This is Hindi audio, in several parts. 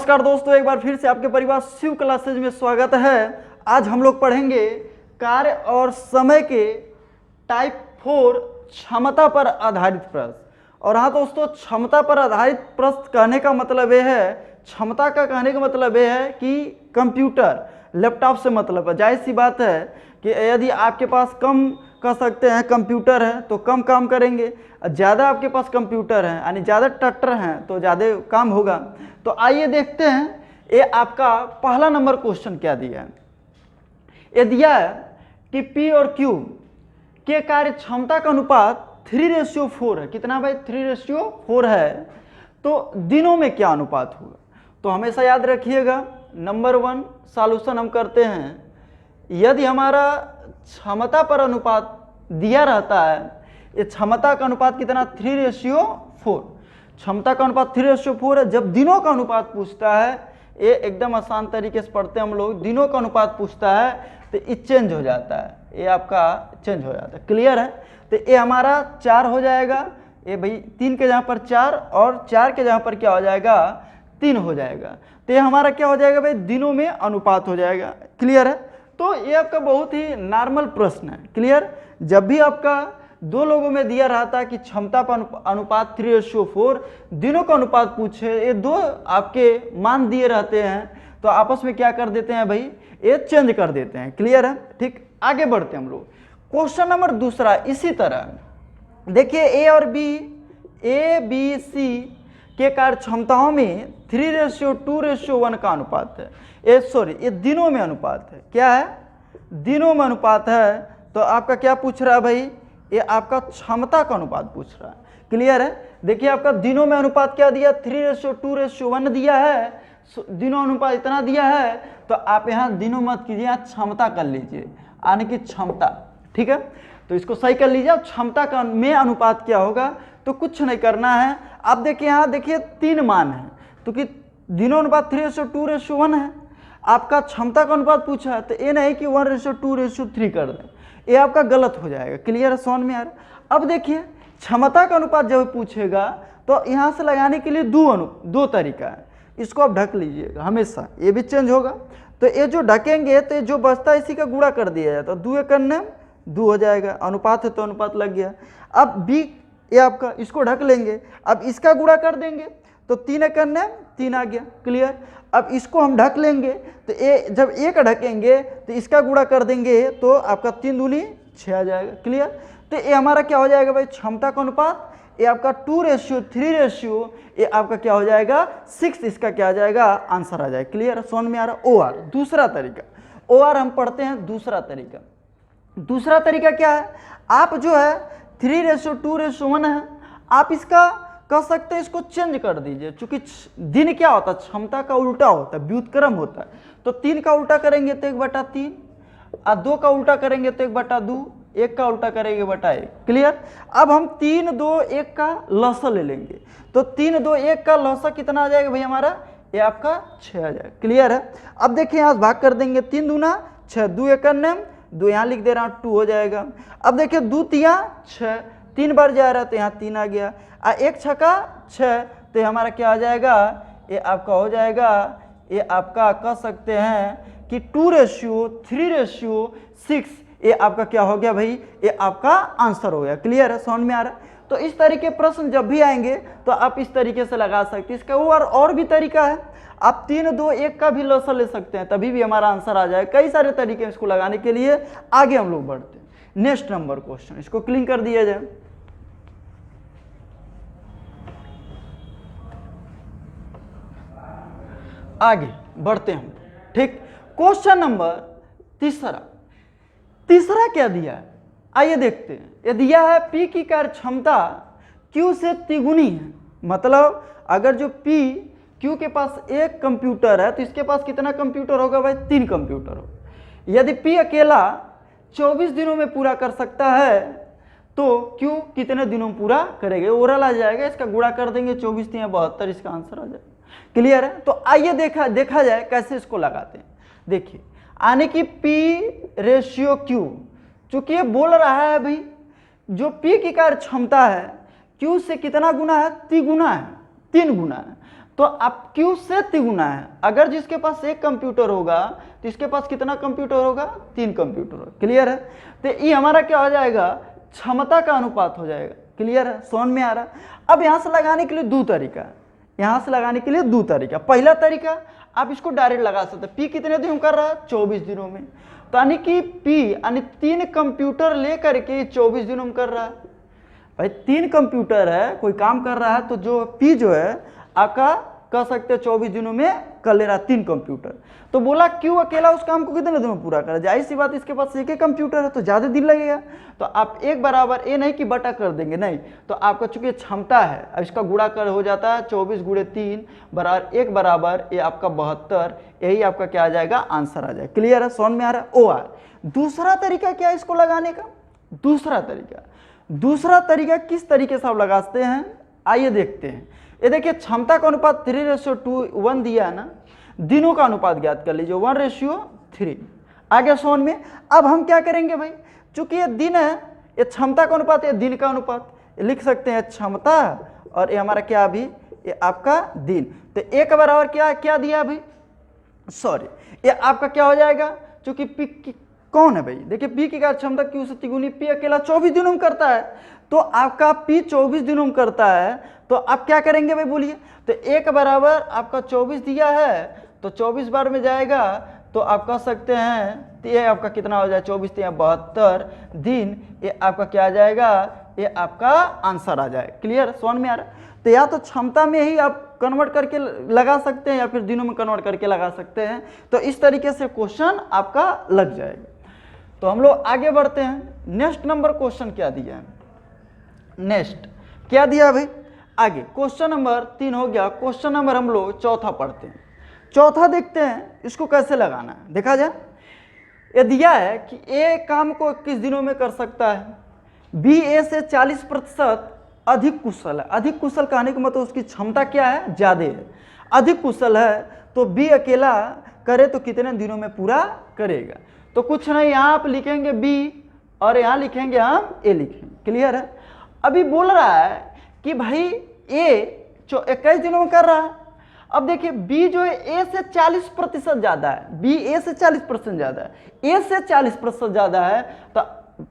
नमस्कार दोस्तों, एक बार फिर से आपके परिवार शिव क्लासेज में स्वागत है। आज हम लोग पढ़ेंगे कार्य और समय के टाइप 4 क्षमता पर आधारित प्रश्न। और हाँ दोस्तों, क्षमता पर आधारित प्रश्न कहने का मतलब ये है, क्षमता का कहने का मतलब ये है कि कंप्यूटर लैपटॉप से मतलब है। जाहिर सी बात है कि यदि आपके पास कम कह सकते हैं कंप्यूटर है तो कम काम करेंगे, ज़्यादा आपके पास कंप्यूटर है यानी ज़्यादा ट्रैक्टर हैं तो ज़्यादा काम होगा। तो आइए देखते हैं ये आपका पहला नंबर क्वेश्चन क्या दिया है। ये दिया है कि पी और क्यू के कार्य क्षमता का अनुपात 3:4 है। कितना भाई? 3:4 है। तो दिनों में क्या अनुपात होगा? तो हमेशा याद रखिएगा, नंबर 1 सॉल्यूशन हम करते हैं। यदि हमारा क्षमता पर अनुपात दिया रहता है, ये क्षमता का अनुपात कितना? 3:4। क्षमता का अनुपात 3:4 है। जब दिनों का अनुपात पूछता है, ये एकदम आसान तरीके से पढ़ते हैं हम लोग। दिनों का अनुपात पूछता है तो ये चेंज हो जाता है, ये आपका चेंज हो जाता है। क्लियर है? तो ये हमारा 4 हो जाएगा। ये भाई 3 के जहाँ पर 4 और 4 के जहाँ पर क्या हो जाएगा? 3 हो जाएगा। तो ये हमारा क्या हो जाएगा भाई? दिनों में अनुपात हो जाएगा। क्लियर है? तो ये आपका बहुत ही नॉर्मल प्रश्न है। क्लियर? जब भी आपका दो लोगों में दिया रहता है कि क्षमता पर अनुपात 3:4, दिनों का अनुपात पूछे, ये दो आपके मान दिए रहते हैं तो आपस में क्या कर देते हैं भाई? ये चेंज कर देते हैं। क्लियर है? ठीक, आगे बढ़ते हैं हम लोग। क्वेश्चन नंबर दूसरा इसी तरह देखिए, ए और बी, ए बी सी के कार्य क्षमताओं में 3:2:1 का अनुपात है। ये दिनों में अनुपात है। क्या है? दिनों में अनुपात है। तो आपका क्या पूछ रहा है भाई? ये आपका क्षमता का अनुपात पूछ रहा है। क्लियर है? देखिए आपका दिनों में अनुपात क्या दिया? 3:2:1 दिया है। दिनों अनुपात इतना दिया है तो आप यहाँ दिनों मत कीजिए, यहाँ क्षमता कर लीजिए, यानी कि क्षमता। ठीक है? तो इसको सही कर लीजिए। अब क्षमता का में अनुपात क्या होगा? तो कुछ नहीं करना है। आप देखिए यहाँ देखिए 3 मान है तो कि दिनों अनुपात 3:2:1 है। आपका क्षमता का अनुपात पूछा है तो ये नहीं कि 1:2:3 कर दें, ये आपका गलत हो जाएगा। क्लियर है? समझ में आ रहा? अब देखिए क्षमता का अनुपात जब पूछेगा तो यहाँ से लगाने के लिए दो तरीका है। इसको आप ढक लीजिएगा हमेशा, ये भी चेंज होगा। तो ये जो ढकेंगे तो जो बचता है इसी का गुणा कर दिया जाता है। 2 करने 2 हो जाएगा, अनुपात है तो अनुपात लग गया। अब बी ये आपका, इसको ढक लेंगे, अब इसका गुणा कर देंगे तो 3 करने 3 आ गया। क्लियर? अब इसको हम ढक लेंगे तो ये जब एक ढकेंगे तो इसका गुणा कर देंगे तो आपका 3 दूनी 6 आ जाएगा। क्लियर? तो ये हमारा क्या हो जाएगा भाई? क्षमता का अनुपात ये आपका 2:3, ये आपका क्या हो जाएगा? 6। इसका क्या आ जाएगा? आंसर आ जाएगा। क्लियर? समझ में आ रहा? OR दूसरा तरीका, OR हम पढ़ते हैं दूसरा तरीका। दूसरा तरीका क्या है? आप जो है 3:2:1 है, आप इसका कह सकते हैं इसको चेंज कर दीजिए। चूंकि दिन क्या होता है? क्षमता का उल्टा होता है, व्युत्क्रम होता है। तो 3 का उल्टा करेंगे तो 1/3, और 2 का उल्टा करेंगे तो 1/2, 1 का उल्टा करेंगे 1/1। क्लियर? अब हम 3, 2, 1 का लसा ले लेंगे तो 3, 2, 1 का लसा कितना आ जाएगा भाई हमारा? ये आपका 6 आ जाएगा। क्लियर है? अब देखिए यहाँ भाग कर देंगे, 3 दूना 6, 2 1 2, यहाँ लिख दे रहा हूँ 2 हो जाएगा। अब देखिए 2 3 6, 3 बार जा रहा है तो यहाँ 3 आ गया, 1 6 6, तो हमारा क्या आ जाएगा? ये आपका हो जाएगा, ये आपका कह सकते हैं कि 2:3:6, ये आपका क्या हो गया भाई? ये आपका आंसर हो गया। क्लियर है? समझ में आ रहा है? तो इस तरीके प्रश्न जब भी आएंगे तो आप इस तरीके से लगा सकते हैं। इसका और भी तरीका है, आप 3, 2, 1 का भी लसा ले सकते हैं, तभी भी हमारा आंसर आ जाए। कई सारे तरीके हैं इसको लगाने के लिए। आगे हम लोग बढ़ते हैं। नेक्स्ट नंबर क्वेश्चन, इसको क्लीन कर दिया जाए। आगे बढ़ते हैं हम। ठीक, क्वेश्चन नंबर तीसरा क्या दिया है? आइए देखते हैं। ये दिया है P की कार्य क्षमता Q से तिगुनी है। मतलब अगर जो P Q के पास एक कंप्यूटर है तो इसके पास कितना कंप्यूटर होगा भाई? 3 कंप्यूटर होगा। यदि P अकेला 24 दिनों में पूरा कर सकता है तो Q कितने दिनों में पूरा करेगा? ओरल आ जाएगा, इसका गुणा कर देंगे 24 3 72, इसका आंसर आ जाएगा। क्लियर है? तो आइए देखा जाए कैसे इसको लगाते हैं। देखिए, आने की P/Q, चूंकि ये बोल रहा है भाई जो P की कार्य क्षमता है Q से कितना गुना है? 3 गुना है, 3 गुना है। तो आप Q से तिगुना है। अगर जिसके पास एक कंप्यूटर होगा तो इसके पास कितना कंप्यूटर होगा, 3 कंप्यूटर होगा। क्लियर है। तो ये हमारा क्या हो जाएगा, क्षमता का अनुपात हो जाएगा। क्लियर है, समझ में आ रहा। अब यहां से लगाने के लिए दो तरीका, यहां से लगाने के लिए दो तरीका। पहला तरीका आप इसको डायरेक्ट लगा सकते हैं, P कितने दिनों कर रहा है, 24 दिनों में। तो यानी कि P यानी 3 कंप्यूटर लेकर के 24 दिनों में कर रहा है। भाई 3 कंप्यूटर है, कोई काम कर रहा है तो जो P जो है आपका कह सकते हैं 24 दिनों में कर ले रहा है 3 कंप्यूटर। तो बोला क्यों अकेला उस काम को कितने दिनों में पूरा करे, जाहिर सी बात इसके पास एक ही कंप्यूटर है तो ज़्यादा दिन लगेगा। तो आप एक बराबर ये नहीं कि बटा कर देंगे, नहीं, तो आपका चूंकि क्षमता है अब इसका गुणा कर हो जाता है 24 गुणे 3 बराबर 1 बराबर ये आपका 72, यही आपका क्या आ जाएगा, आंसर आ जाएगा। क्लियर है, समझ में आ रहा है। OR दूसरा तरीका क्या है इसको लगाने का, दूसरा तरीका किस तरीके से आप लगाते हैं आइए देखते हैं। ये देखिए क्षमता का अनुपात 3:1 दिया है ना, दिनों का अनुपात ज्ञात कर लीजिए 1:3 आगे सोन में। अब हम क्या करेंगे भाई, चूंकि ये दिन है, ये क्षमता का अनुपात, ये दिन का अनुपात, लिख सकते हैं क्षमता और ये हमारा क्या अभी, ये आपका दिन। तो एक बराबर क्या क्या दिया भाई, सॉरी ये आपका क्या हो जाएगा, चूंकि पी कौन है भाई, देखिए P की कार्य क्षमता Q से तिगुनी, P अकेला 24 दिनों में करता है, तो आपका P 24 दिनों में करता है। तो आप क्या करेंगे भाई बोलिए, तो एक बराबर आपका 24 दिया है तो 24 बार में जाएगा, तो आप कह सकते हैं तो ये आपका कितना हो जाए, 24 या 72 दिन, ये आपका क्या आ जाएगा, ये आपका आंसर आ जाए। क्लियर, समझ में आ रहा है। तो या तो क्षमता में ही आप कन्वर्ट करके लगा सकते हैं या फिर दिनों में कन्वर्ट करके लगा सकते हैं। तो इस तरीके से क्वेश्चन आपका लग जाएगा। तो हम लोग आगे बढ़ते हैं। नेक्स्ट नंबर क्वेश्चन क्या दिया है, नेक्स्ट क्या दिया भाई, आगे क्वेश्चन नंबर 3 हो गया। क्वेश्चन नंबर हम लोग चौथा पढ़ते हैं। चौथा देखते हैं इसको कैसे लगाना है, देखा जाए। ये दिया है कि ए काम को 21 दिनों में कर सकता है, बी ए से 40% अधिक कुशल है। अधिक कुशल कहने का मतलब उसकी क्षमता क्या है, ज्यादा है, अधिक कुशल है। तो बी अकेला करे तो कितने दिनों में पूरा करेगा। तो कुछ नहीं, यहाँ आप लिखेंगे बी और यहाँ लिखेंगे हम ए लिखेंगे। क्लियर है। अभी बोल रहा है कि भाई ए 21 दिनों में कर रहा है। अब देखिए बी जो है ए से 40% ज्यादा है, बी ए से 40% ज्यादा है, ए से 40% ज्यादा है। तो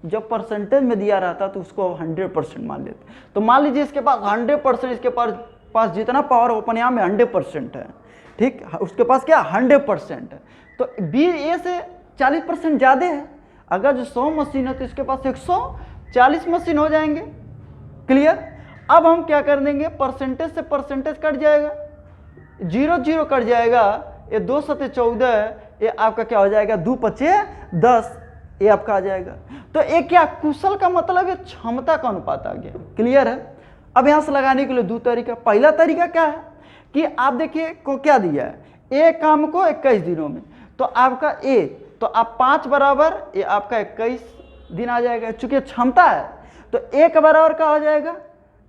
जब परसेंटेज में दिया रहता तो उसको 100% मान लेते। तो मान लीजिए इसके पास 100%, इसके पास जितना पावर ओपन यहाँ में 100% है, ठीक, उसके पास क्या 100% है। तो बी ए से 40% ज्यादा है। अगर जो 100 मशीन है तो इसके पास 140 मशीन हो जाएंगे। क्लियर। अब हम क्या कर देंगे, परसेंटेज से परसेंटेज कट जाएगा, 0 0 कट जाएगा, ये 2 7 14, ये आपका क्या हो जाएगा 2 5 10, ये आपका आ जाएगा। तो ये क्या, कुशल का मतलब ये क्षमता का अनुपात आ गया। क्लियर है। अब यहां से लगाने के लिए दो तरीका। पहला तरीका क्या है कि आप देखिए को क्या दिया है, ए काम को 21 दिनों में, तो आपका ए, तो आप 5 बराबर ये आपका 21 दिन आ जाएगा। चूंकि क्षमता है तो एक बराबर का हो जाएगा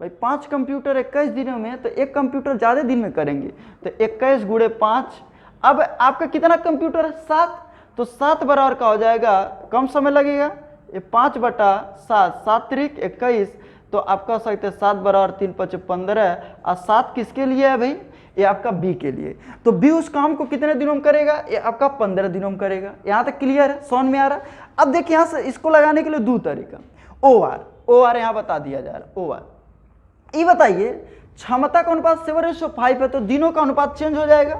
भाई 5 कंप्यूटर 21 दिनों में, तो एक कंप्यूटर ज्यादा दिन में करेंगे, तो 21 गुणे 5। अब आपका कितना कंप्यूटर है, 7, तो 7 बराबर का हो जाएगा, कम समय लगेगा, ये 5/7, 7 त्रिक 21। तो आप कह सकते हैं 7 बराबर 3 5 15, और 7 किसके लिए है भाई, ये आपका बी के लिए। तो बी उस काम को कितने दिनों में करेगा, ये आपका 15 दिनों में करेगा। यहाँ तक क्लियर है, समझ में आ रहा है। अब देखिए यहाँ से इसको लगाने के लिए दो तरीका। OR यहाँ बता दिया जा रहा है। OR ये बताइए, क्षमता का अनुपात 7:5 है, तो दिनों का अनुपात चेंज हो जाएगा,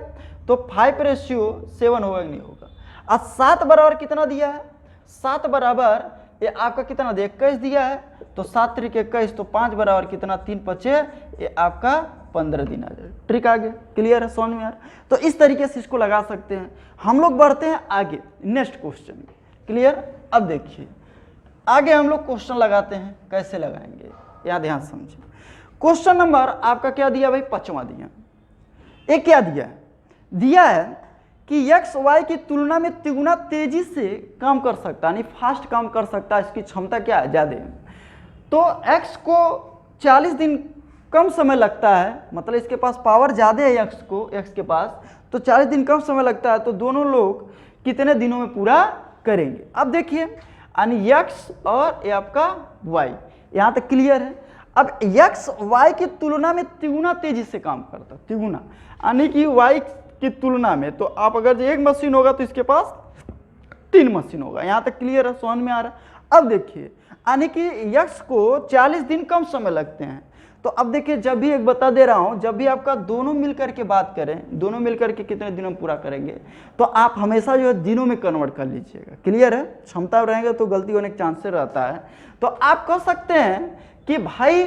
तो 5:7 होगा कि नहीं होगा। और 7 बराबर कितना दिया है, 7 बराबर ये आपका कितना दिया, 21 दिया है, तो 7 त्रिक 21, तो 5 बराबर कितना 3 5, ये आपका 15 दिन आ जाएगा। ट्रिक आ गया। क्लियर है, समझ में आ रहा। तो इस तरीके से इसको लगा सकते हैं। हम लोग बढ़ते हैं आगे नेक्स्ट क्वेश्चन। क्लियर। अब देखिए आगे हम लोग क्वेश्चन लगाते हैं, कैसे लगाएंगे यहाँ ध्यान समझिए। क्वेश्चन नंबर आपका क्या दिया भाई, 5वां दिया। एक क्या दिया है कि x y की तुलना में तिगुना तेजी से काम कर सकता है, यानी फास्ट काम कर सकता है, इसकी क्षमता क्या है, ज्यादा है। तो x को 40 दिन कम समय लगता है, मतलब इसके पास पावर ज्यादा है x के पास, तो 40 दिन कम समय लगता है, तो दोनों लोग कितने दिनों में पूरा करेंगे। अब देखिए यानी x और ये आपका y, यहाँ तक क्लियर है। अब x y की तुलना में तिगुना तेजी से काम करता है, तिगुना, यानी कि y की तुलना में। तो आप अगर एक मशीन होगा तो इसके पास 3 मशीन होगा। यहाँ तक क्लियर है, समझ में आ रहा है। अब देखिए, यानी कि x को 40 दिन कम समय लगते हैं। तो अब देखिए, जब भी एक बता दे रहा हूं, जब भी आपका दोनों मिलकर के बात करें, दोनों मिलकर के कितने दिनों में पूरा करेंगे, तो आप हमेशा जो है दिनों में कन्वर्ट कर लीजिएगा। क्लियर है, क्षमता रहेगा तो गलती होने का चांसेस रहता है। तो आप कह सकते हैं कि भाई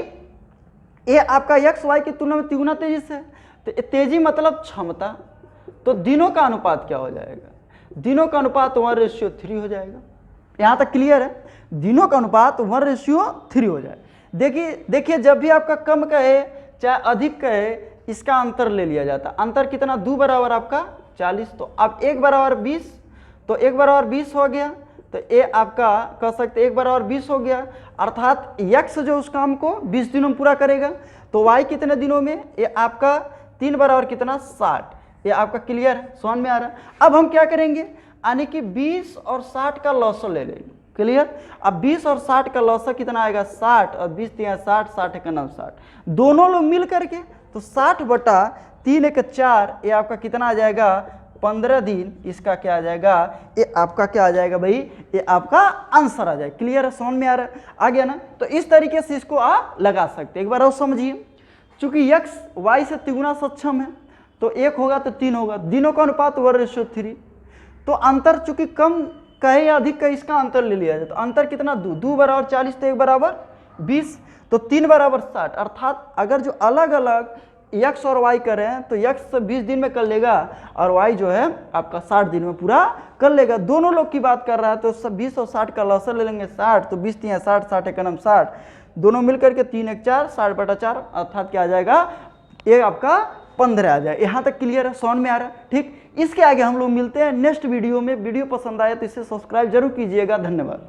ये आपका एक्स वाई की तुलना में तिगुना तेजी से है, तो तेजी मतलब क्षमता, तो दिनों का अनुपात क्या हो जाएगा, दिनों का अनुपात 1:3 हो जाएगा। यहाँ तक क्लियर है, दिनों का अनुपात 1:3 हो जाए। देखिए जब भी आपका कम कहे चाहे अधिक कहे, इसका अंतर ले लिया जाता है। अंतर कितना, 2 बराबर आपका 40, तो अब 1 बराबर 20, तो 1 बराबर 20 हो गया। तो ये आपका कह सकते 1 बराबर 20 हो गया, अर्थात x जो उस काम को 20 दिनों में पूरा करेगा। तो y कितने दिनों में, ये आपका 3 बराबर कितना 60। ये आपका क्लियर है, समझ में आ रहा है। अब हम क्या करेंगे, यानी कि 20 और 60 का लॉस ले लेंगे। क्लियर। अब 20 और 60 का लॉस कितना आएगा 60, और 20 3 60, 60 1 9 60, दोनों लोग मिल करके तो 60 बटा 3 1 4, ये आपका कितना आ जाएगा 15 दिन। इसका क्या आ जाएगा, ये आपका क्या आ जाएगा भाई, ये आपका आंसर आ जाएगा। क्लियर है, समझ में आ रहा है, आ गया ना। तो इस तरीके से इसको आप लगा सकते हैं। एक बार और समझिए, चूंकि x y से तिगुना सक्षम है, तो 1 होगा तो 3 होगा, दिनों का अनुपात 1:3। तो अंतर चूंकि कम कहे या अधिक कहे, इसका अंतर ले लिया जाए। तो अंतर कितना, 2 बराबर 40, तो 1 बराबर 20, तो 3 बराबर 60। अर्थात अगर जो अलग अलग x और y करें तो x 20 दिन में कर लेगा और y जो है आपका 60 दिन में पूरा कर लेगा। दोनों लोग की बात कर रहा है, तो सब 20 और 60 का लॉस ले लेंगे 60, तो 20 3 60, 60 1 9 60, दोनों मिलकर के 3 1 4, 60 बटा 4, अर्थात क्या आ जाएगा, ये आपका 15 आ जाए। यहाँ तक क्लियर है, समझ में आ रहा है। ठीक, इसके आगे हम लोग मिलते हैं नेक्स्ट वीडियो में। वीडियो पसंद आया तो इसे सब्सक्राइब जरूर कीजिएगा। धन्यवाद।